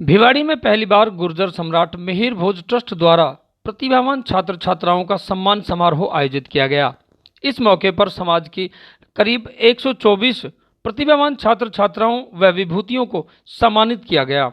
भिवाड़ी में पहली बार गुर्जर सम्राट मिहिर भोज ट्रस्ट द्वारा प्रतिभावान छात्र छात्राओं का सम्मान समारोह आयोजित किया गया। इस मौके पर समाज की करीब 124 प्रतिभावान छात्र छात्राओं व विभूतियों को सम्मानित किया गया।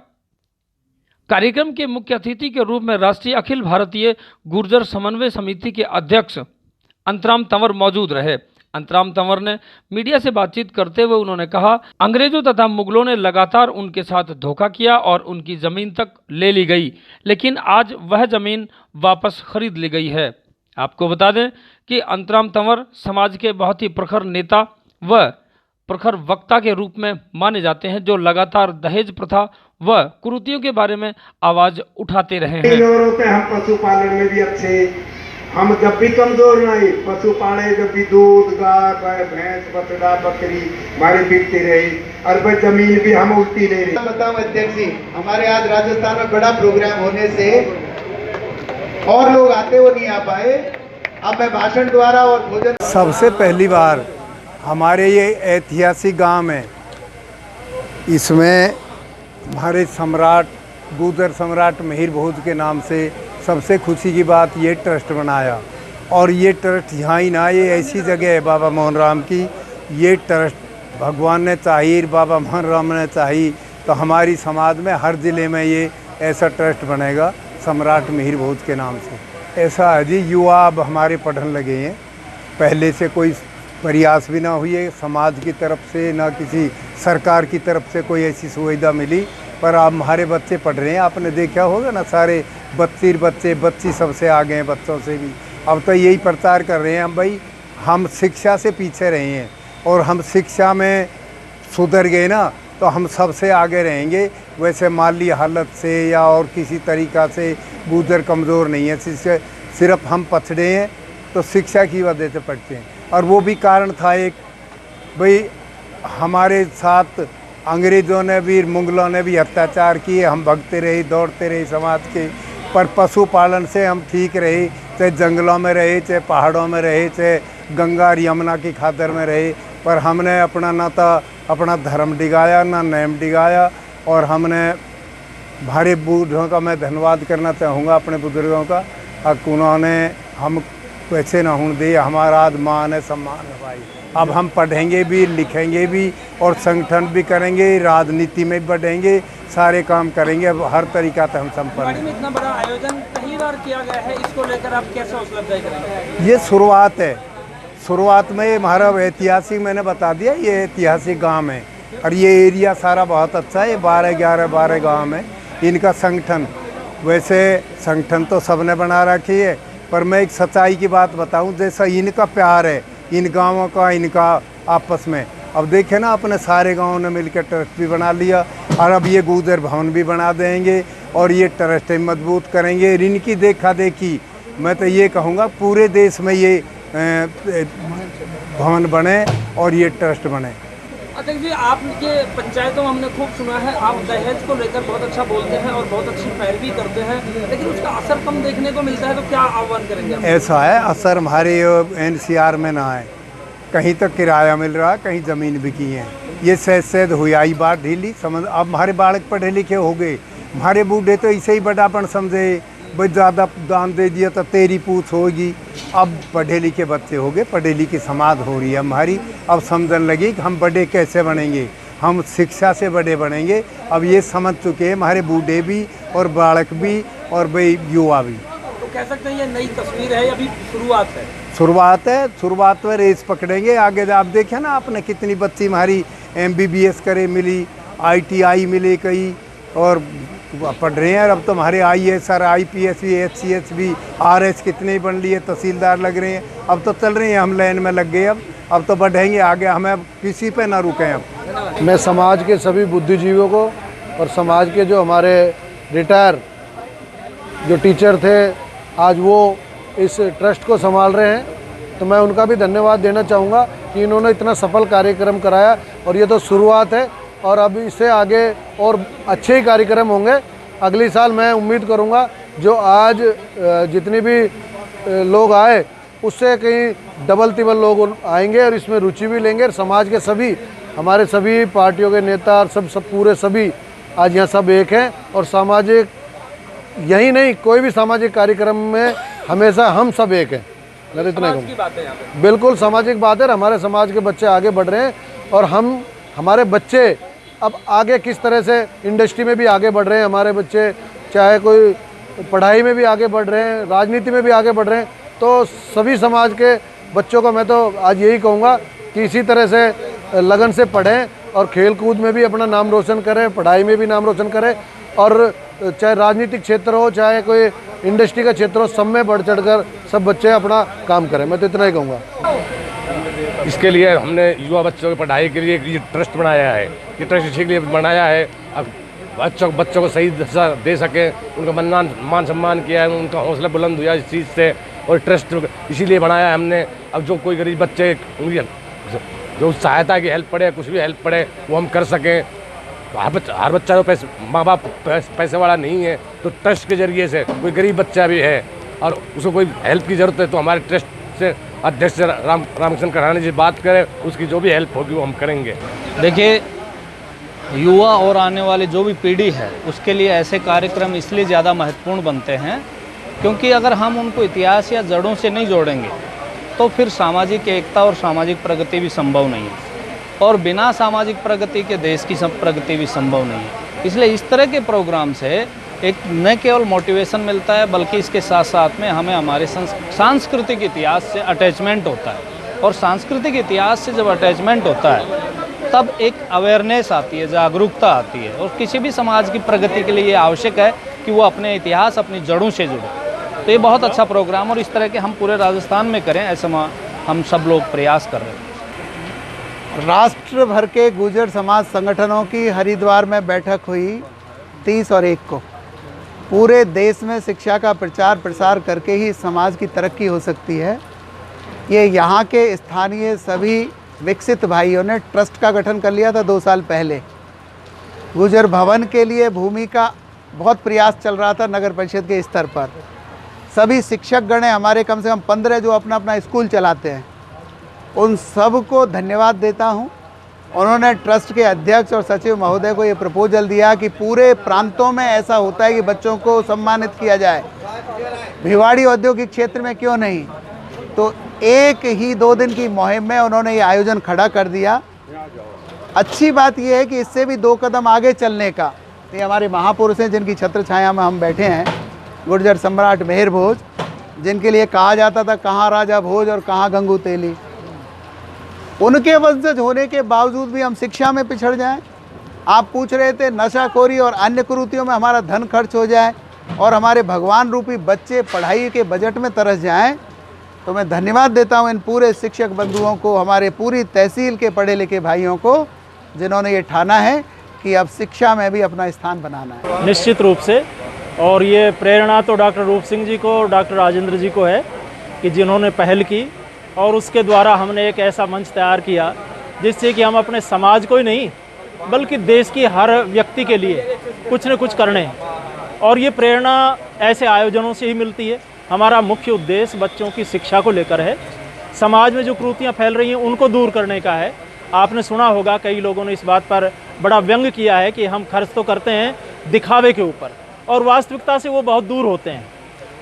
कार्यक्रम के मुख्य अतिथि के रूप में राष्ट्रीय अखिल भारतीय गुर्जर समन्वय समिति के अध्यक्ष अंतराम तंवर मौजूद रहे। अंतराम तंवर ने मीडिया से बातचीत करते हुए उन्होंने कहा, अंग्रेजों तथा मुगलों ने लगातार उनके साथ धोखा किया और उनकी जमीन तक ले ली गई, लेकिन आज वह जमीन वापस खरीद ली गई है। आपको बता दें कि अंतराम तंवर समाज के बहुत ही प्रखर नेता व प्रखर वक्ता के रूप में माने जाते हैं, जो लगातार दहेज प्रथा व कुरीतियों के बारे में आवाज उठाते रहे हैं। हम पशुपालन में भी अच्छे, हम जब भी कमजोर नहीं, पशु पाले जब भी दूध गाय भैंस बछड़ा बकरी हमारी बिकती रही और वह जमीन भी हम उल्टी ले रहे। बताऊं अध्यक्ष जी, हमारे आज राजस्थान में बड़ा प्रोग्राम होने से और लोग आते वो नहीं आ पाए। अब मैं भाषण द्वारा और भोजन सबसे पहली बार हमारे ये ऐतिहासिक गांव है, इसमें हमारे सम्राट गुर्जर सम्राट मिहिर भोज के नाम से सबसे खुशी की बात ये ट्रस्ट बनाया। और ये ट्रस्ट यहाँ ही ना, ये ऐसी जगह है बाबा मोहन राम की। ये ट्रस्ट भगवान ने चाहिए, बाबा मोहन राम ने चाहिए तो हमारी समाज में हर ज़िले में ये ऐसा ट्रस्ट बनेगा सम्राट मिहिर भोज के नाम से। ऐसा है जी, युवा अब हमारे पढ़ने लगे हैं, पहले से कोई प्रयास भी ना हुई है समाज की तरफ से, ना किसी सरकार की तरफ से कोई ऐसी सुविधा मिली, पर अब हमारे बच्चे पढ़ रहे हैं। आपने देखा होगा ना, सारे बच्ची सबसे आगे हैं, बच्चों से भी। अब तो यही प्रचार कर रहे हैं हम भाई, हम शिक्षा से पीछे रहे हैं और हम शिक्षा में सुधर गए ना तो हम सबसे आगे रहेंगे। वैसे माली हालत से या और किसी तरीक़ा से गुर्जर कमज़ोर नहीं है, सिर्फ हम पछड़े हैं तो शिक्षा की वजह से पढ़ते हैं। और वो भी कारण था एक, भाई हमारे साथ अंग्रेज़ों ने भी मुगलों ने भी अत्याचार किए, हम भगते रहे दौड़ते रहे समाज के, पर पशुपालन से हम ठीक रहे, चाहे जंगलों में रहे, चाहे पहाड़ों में रहे, चाहे गंगा और यमुना की खातिर में रहे, पर हमने अपना ना तो अपना धर्म डिगाया ना नेम डिगाया। और हमने भारी बूढ़ों का मैं धन्यवाद करना चाहूँगा अपने बुजुर्गों का, उन्होंने हम पैसे ना होने दिए, हमारा आज मान है सम्मान है भाई। अब हम पढ़ेंगे भी लिखेंगे भी और संगठन भी करेंगे, राजनीति में बढ़ेंगे, सारे काम करेंगे। अब हर तरीका से हम संपन्न हैं। इतना बड़ा आयोजन पहली बार किया गया है, इसको लेकर आप कैसे हौसला अफजाई करेंगे? ये शुरुआत है, शुरुआत में हमारा ऐतिहासिक मैंने बता दिया, ये ऐतिहासिक गांव है और ये एरिया सारा बहुत अच्छा है। 12 गांव है, इनका संगठन, वैसे संगठन तो सबने बना रखी है, पर मैं एक सच्चाई की बात बताऊं, जैसा इनका प्यार है इन गांवों का, इनका आपस में, अब देखें ना अपने सारे गांवों ने मिलकर ट्रस्ट भी बना लिया और अब ये गुर्जर भवन भी बना देंगे और ये ट्रस्ट मजबूत करेंगे। इनकी देखा देखी मैं तो ये कहूँगा पूरे देश में ये भवन बने और ये ट्रस्ट बने। अध्यक्ष जी, आपके पंचायतों में हमने खूब सुना है, आप दहेज को लेकर बहुत अच्छा बोलते हैं और बहुत अच्छी पैरवी करते हैं, लेकिन उसका असर कम देखने को मिलता है, तो क्या आह्वान करेंगे? ऐसा है, असर हमारे NCR में ना है, कहीं तो किराया मिल रहा है, कहीं ज़मीन बिकी है। ये सैद हुई आई बात ढीली समझ। अब हमारे बालक पढ़े लिखे हो गए, हमारे बूढ़े तो इसे ही बड़ापन समझे, भाई ज़्यादा दान दे दिया तो तेरी पूछ होगी। अब पढ़े लिखे बच्चे हो गए, पढ़े लिखी समाज हो रही है हमारी, अब समझने लगी कि हम बड़े कैसे बनेंगे, हम शिक्षा से बड़े बनेंगे। अब ये समझ चुके हैं हमारे बूढ़े भी और बालक भी और भाई युवा भी। तो कह सकते हैं ये नई तस्वीर है, अभी शुरुआत है। शुरुआत में रेस पकड़ेंगे आगे। आप देखें ना आपने कितनी बच्ची हमारी MBBS करे मिली, ITI मिले कई और पढ़ रहे हैं। अब तो हमारे IAS और IPS भी, HCS भी, RS कितने बन लिए, तहसीलदार लग रहे हैं, अब तो चल रहे हैं, हम लाइन में लग गए। अब तो बढ़ेंगे आगे, हमें किसी पे ना रुकें। अब मैं समाज के सभी बुद्धिजीवियों को और समाज के जो हमारे रिटायर जो टीचर थे आज वो इस ट्रस्ट को संभाल रहे हैं, तो मैं उनका भी धन्यवाद देना चाहूँगा कि इन्होंने इतना सफल कार्यक्रम कराया। और ये तो शुरुआत है और अब इससे आगे और अच्छे ही कार्यक्रम होंगे। अगली साल मैं उम्मीद करूँगा जो आज जितने भी लोग आए उससे कहीं डबल तिबल लोग आएंगे और इसमें रुचि भी लेंगे। और समाज के सभी हमारे सभी पार्टियों के नेता और सब पूरे सभी आज यहाँ सब एक हैं और सामाजिक, यही नहीं कोई भी सामाजिक कार्यक्रम में हमेशा हम सब एक हैं। मैं इतना ही कहूँ, बिल्कुल सामाजिक बात है। हमारे समाज के बच्चे आगे बढ़ रहे हैं और हमारे बच्चे अब आगे किस तरह से इंडस्ट्री में भी आगे बढ़ रहे हैं। हमारे बच्चे चाहे कोई पढ़ाई में भी आगे बढ़ रहे हैं, राजनीति में भी आगे बढ़ रहे हैं। तो सभी समाज के बच्चों को मैं तो आज यही कहूँगा कि इसी तरह से लगन से पढ़ें और खेल कूद में भी अपना नाम रोशन करें, पढ़ाई में भी नाम रोशन करें, और चाहे राजनीतिक क्षेत्र हो चाहे कोई इंडस्ट्री का क्षेत्र हो, सब में बढ़ चढ़ कर सब बच्चे अपना काम करें। मैं तो इतना ही कहूँगा। इसके लिए हमने युवा बच्चों की पढ़ाई के लिए ये ट्रस्ट बनाया है। ये ट्रस्ट इसी के लिए बनाया है अब बच्चों को सही दिशा दे सके, उनका मान सम्मान किया है, उनका हौसला बुलंद हुआ इस चीज़ से, और ट्रस्ट इसीलिए बनाया है हमने। अब जो कोई गरीब बच्चे जो सहायता की हेल्प पड़े, कुछ भी हेल्प पड़े, वो हम कर सकें। हर बच्चा तो माँ बाप पैसे वाला नहीं है, तो ट्रस्ट के जरिए से कोई गरीब बच्चा भी है और उसको कोई हेल्प की ज़रूरत है तो हमारे ट्रस्ट से अध्यक्ष रामकिशन कढ़ानी जी बात करें, उसकी जो भी हेल्प होगी वो हम करेंगे। देखिए, युवा और आने वाली जो भी पीढ़ी है उसके लिए ऐसे कार्यक्रम इसलिए ज़्यादा महत्वपूर्ण बनते हैं क्योंकि अगर हम उनको इतिहास या जड़ों से नहीं जोड़ेंगे तो फिर सामाजिक एकता और सामाजिक प्रगति भी संभव नहीं है, और बिना सामाजिक प्रगति के देश की प्रगति भी संभव नहीं है। इसलिए इस तरह के प्रोग्राम से एक न केवल मोटिवेशन मिलता है बल्कि इसके साथ साथ में हमें हमारे सांस्कृतिक इतिहास से अटैचमेंट होता है, और सांस्कृतिक इतिहास से जब अटैचमेंट होता है तब एक अवेयरनेस आती है, जागरूकता आती है, और किसी भी समाज की प्रगति के लिए ये आवश्यक है कि वो अपने इतिहास, अपनी जड़ों से जुड़े। तो ये बहुत अच्छा प्रोग्राम, और इस तरह के हम पूरे राजस्थान में करें ऐसा हम सब लोग प्रयास कर रहे हैं। राष्ट्र भर के गुर्जर समाज संगठनों की हरिद्वार में बैठक हुई 30 और 1 को। पूरे देश में शिक्षा का प्रचार प्रसार करके ही समाज की तरक्की हो सकती है। ये यहाँ के स्थानीय सभी विकसित भाइयों ने ट्रस्ट का गठन कर लिया था 2 साल पहले। गुर्जर भवन के लिए भूमि का बहुत प्रयास चल रहा था नगर परिषद के स्तर पर। सभी शिक्षक गण हैं हमारे, कम से कम 15 जो अपना अपना स्कूल चलाते हैं, उन सब को धन्यवाद देता हूं। उन्होंने ट्रस्ट के अध्यक्ष और सचिव महोदय को ये प्रपोजल दिया कि पूरे प्रांतों में ऐसा होता है कि बच्चों को सम्मानित किया जाए, भिवाड़ी औद्योगिक क्षेत्र में क्यों नहीं। तो एक ही 2 दिन की मुहिम में उन्होंने ये आयोजन खड़ा कर दिया। अच्छी बात यह है कि इससे भी 2 कदम आगे चलने का, ये हमारे महापुरुष हैं जिनकी छत्र छाया में हम बैठे हैं, गुर्जर सम्राट मिहिर भोज, जिनके लिए कहा जाता था कहाँ राजा भोज और कहाँ गंगू तेली। उनके वंशज होने के बावजूद भी हम शिक्षा में पिछड़ जाएं। आप पूछ रहे थे नशाखोरी और अन्य कुरीतियों में हमारा धन खर्च हो जाए और हमारे भगवान रूपी बच्चे पढ़ाई के बजट में तरस जाएं, तो मैं धन्यवाद देता हूं इन पूरे शिक्षक बंधुओं को, हमारे पूरी तहसील के पढ़े लिखे भाइयों को, जिन्होंने ये ठाना है कि अब शिक्षा में भी अपना स्थान बनाना है। निश्चित रूप से, और ये प्रेरणा तो डॉक्टर रूप सिंह जी को, डॉक्टर राजेंद्र जी को है कि जिन्होंने पहल की, और उसके द्वारा हमने एक ऐसा मंच तैयार किया जिससे कि हम अपने समाज को ही नहीं बल्कि देश की हर व्यक्ति के लिए कुछ न कुछ करने हैं। और ये प्रेरणा ऐसे आयोजनों से ही मिलती है। हमारा मुख्य उद्देश्य बच्चों की शिक्षा को लेकर है, समाज में जो कुरीतियाँ फैल रही हैं उनको दूर करने का है। आपने सुना होगा कई लोगों ने इस बात पर बड़ा व्यंग किया है कि हम खर्च तो करते हैं दिखावे के ऊपर, और वास्तविकता से वो बहुत दूर होते हैं।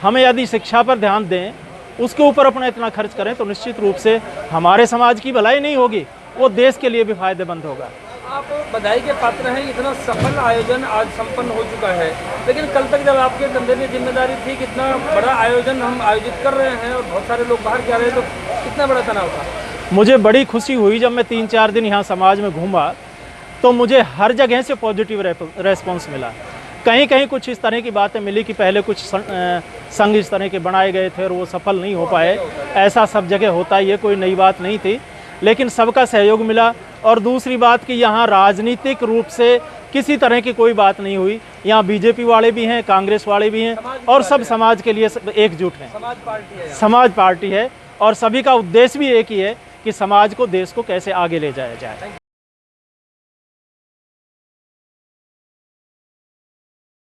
हमें यदि शिक्षा पर ध्यान दें, उसके ऊपर अपना इतना खर्च करें, तो निश्चित रूप से हमारे समाज की भलाई नहीं होगी, वो देश के लिए भी फायदेमंद होगा। आप बधाई के पात्र हैं, इतना सफल आयोजन आज संपन्न हो चुका है, लेकिन कल तक जब आपके कंधे में जिम्मेदारी थी कि इतना बड़ा आयोजन हम आयोजित कर रहे हैं और बहुत सारे लोग बाहर जा रहे हैं, तो कितना बड़ा तनाव था? मुझे बड़ी खुशी हुई जब मैं 3-4 दिन यहाँ समाज में घूमा, तो मुझे हर जगह से पॉजिटिव रेस्पॉन्स मिला। कहीं कहीं कुछ इस तरह की बातें मिली कि पहले कुछ संघ इस तरह के बनाए गए थे और वो सफल नहीं हो पाए, ऐसा सब जगह होता है, ये कोई नई बात नहीं थी, लेकिन सबका सहयोग मिला। और दूसरी बात कि यहाँ राजनीतिक रूप से किसी तरह की कोई बात नहीं हुई। यहाँ बीजेपी वाले भी हैं, कांग्रेस वाले भी हैं, और सब समाज के लिए एकजुट हैं। समाज पार्टी है और सभी का उद्देश्य भी एक ही है कि समाज को, देश को कैसे आगे ले जाया जाए।